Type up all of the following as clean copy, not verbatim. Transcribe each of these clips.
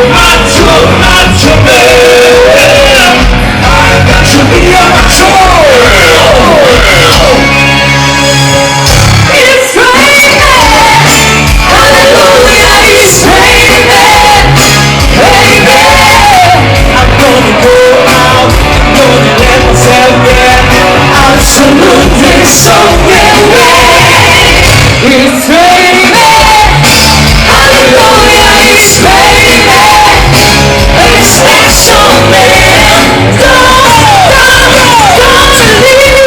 macho man. I got to be a macho. It's raining, hallelujah, it's raining, baby. I'm gonna go out, I'm gonna let myself get absolutely somewhere. It's raining, hallelujah, it's raining, a special man. Don't leave,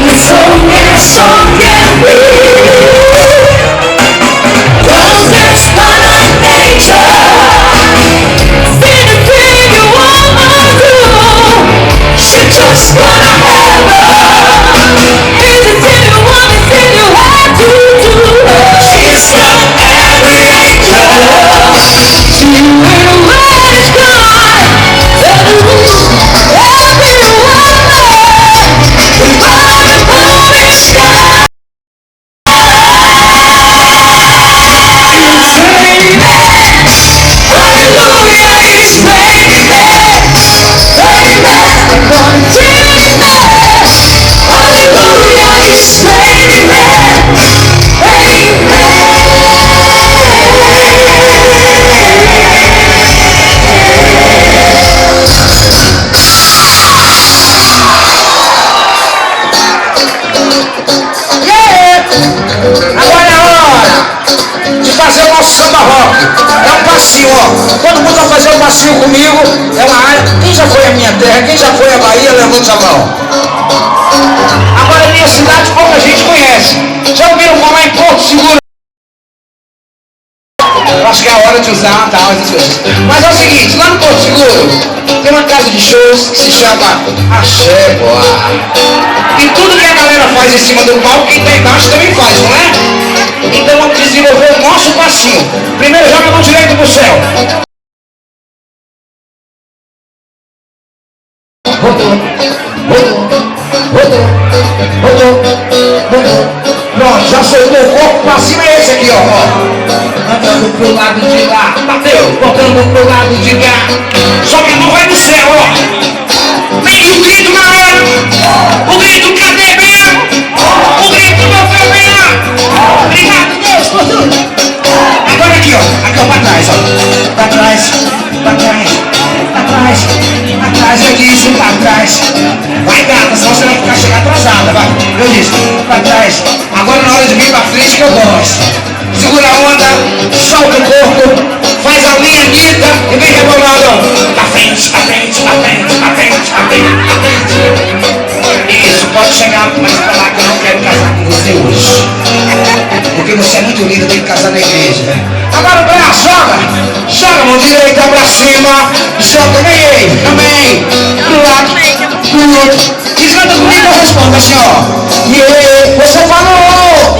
only so can we. Cause that's part of nature. Anything you wanna do, you just gotta have her. Anything you want, anything you have to do. She's not every angel. She will manage God. Every woman, without a sky. It's raining, hallelujah, it's raining, baby. Hallelujah, it's raining, Agora é a hora de fazer o nosso samba rock. É um passinho, ó. Todo mundo vai fazer um passinho comigo. É uma área. Quem já foi à minha terra? Quem já foi à Bahia? Levanta a mão. Agora, a minha cidade pouca gente conhece. Já ouviram falar em Porto Seguro? Eu acho que é a hora de usar tal, essas coisas. Mas é o seguinte, lá no Porto Seguro tem uma casa de shows que se chama Axé Boa. E tudo que a galera faz em cima do palco, quem tá embaixo também faz, não é? Então vamos desenvolver o nosso passinho. Primeiro joga a mão direita pro céu. Pronto, já soltou o corpo, pra cima é esse aqui, ó. Andando pro lado de lá, bateu, botando pro lado de cá. Só que não vai no céu, ó. Vem o grito na hora. O grito cadê mesmo? O grito não foi bem. Obrigado, Deus, por tudo. Agora aqui, ó. Aqui, ó, pra trás, ó. Pra trás, pra trás, pra trás, pra trás, eu disse, pra trás. Vai, gata, senão você vai chegar atrasada, vai. Eu disse, pra trás. Agora na hora de vir pra frente que eu gosto. Segura a onda, solta o corpo, faz a linha Anitta e vem rebolando. Pra frente, pra frente, pra frente, pra frente, pra frente, pra frente. Isso, pode chegar mais pra lá que eu não quero casar com você hoje. Porque você é muito linda, tem que casar na igreja, né? Agora o braço, joga a mão direita pra cima, joga também, pro lado, pro outro. E canta comigo, eu respondo assim, ó. Yeah, você falou!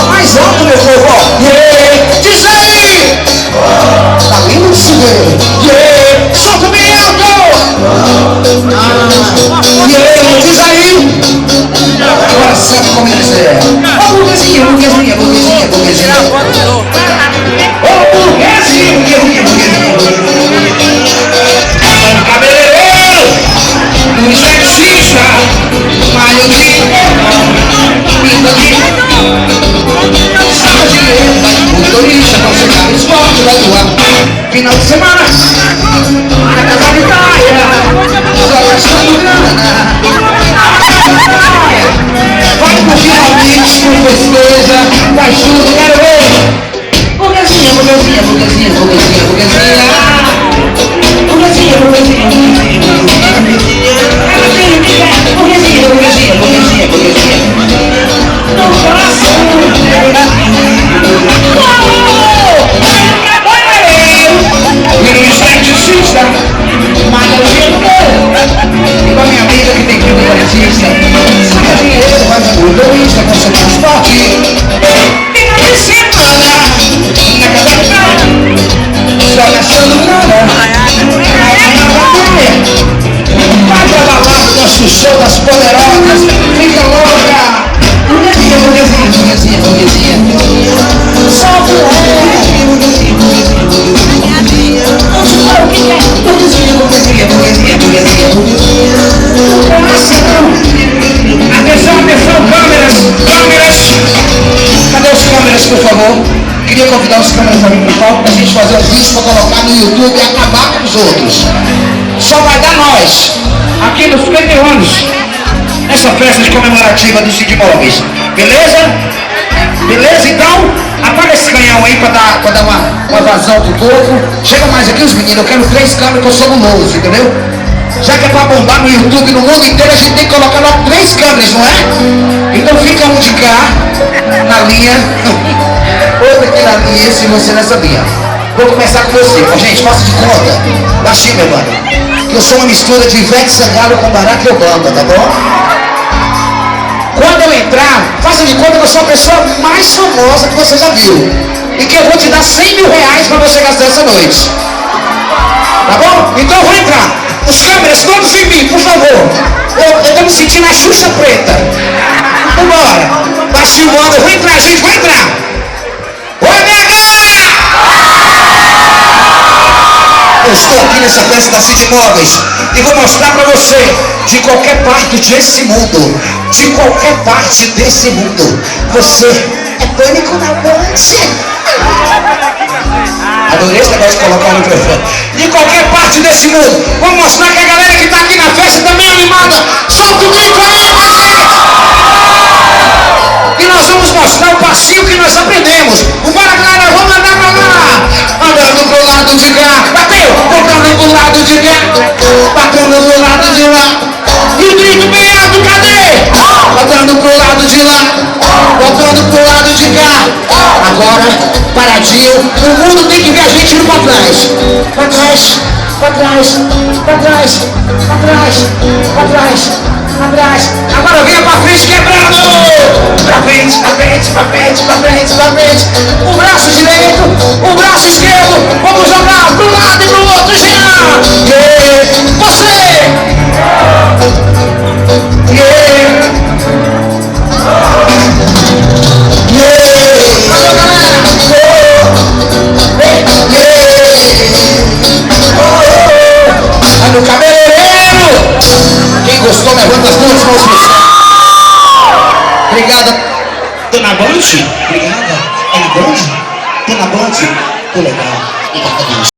Mais alto, meu povo, ó. Yeah, diz aí! Tá lindo de se ver. Yeah, solta bem alto! Yeah, diz aí! Agora sabe como eles é. Ó, burguesinha, burguesinha, burguesinha, burguesinha. Ô, burguesinha, cabeleireiro, no esteticista, malhozinho, pinta de motorista, não se cabe esporte, vai doar. Final de semana, na casa de praia, só gastando grana. Vai curtir amigos com festeja, faz tudo, quero ver. Burguesinha, burguesinha, burguesinha, burguesinha, burguesinha. Burguesinha, burguesinha, burguesinha, burguesinha, burguesinha, burguesinha, burguesinha. No coração, e no esteticista, malhozinho, igual a minha amiga que tem clima de artista. Saca dinheiro, vai pro motorista, com seu transporte. Final de semana, na casa de praia, só gastando grana. queria convidar os câmeras ali pro palco pra gente fazer um vídeo pra colocar no YouTube e acabar com os outros. Só vai dar nós, aqui nos Fliperões, nessa festa de comemorativa do Cid Móveis. Beleza? Beleza? Então, apaga esse canhão aí pra dar uma vazão pro povo. Chega mais aqui os meninos, eu quero 3 câmeras que eu sou guloso, entendeu? Já que é pra bombar no YouTube, no mundo inteiro, a gente tem que colocar logo 3 câmeras, não é? Então fica um de cá, na linha, outro aqui na linha, se você não sabia. Vou começar com você, gente, faça de conta, baixinho, meu mano, que eu sou uma mistura de Ivete Sangalo com Barack Obama, tá bom? Quando eu entrar, faça de conta que eu sou a pessoa mais famosa que você já viu. E que eu vou te dar 100 mil reais pra você gastar essa noite. Tá bom? Então eu vou entrar. Os câmeras todos em mim, por favor. Eu tô me sentindo a Xuxa Preta. Vambora. Vai filmando. Eu vou entrar, gente. Vou entrar. Oi, BH! Eu estou aqui nessa festa da Cid Móveis e vou mostrar pra você, de qualquer parte desse mundo, você é pânico na ponte. Adorei esse negócio de colocar o microfone. De qualquer parte desse mundo, vou mostrar que a galera que tá aqui na festa também é animada. Solta o mico aí, e nós vamos mostrar o passinho que nós aprendemos. Vambora, galera, vamos andar pra lá. Andando pro lado de cá, bateu, voltando pro lado de cá, batendo pro lado de lá. E o grito bem alto, cadê? Voltando pro lado de lá, voltando pro lado de cá. Agora, paradinho, o mundo tem que ver a gente indo pra trás. Pra trás, pra trás, pra trás, pra trás, pra trás, pra trás. Agora venha pra frente quebrando. Pra frente, pra frente, pra frente, pra frente, pra frente. O braço direito, o braço esquerdo. Vamos jogar pro lado e pro outro, Jean. Você. No cabeleireiro! Quem gostou, levanta as 2 mãos pro céu. Obrigada. Dona Band? Obrigada. É Band? Dona Band? Tô legal. Obrigada,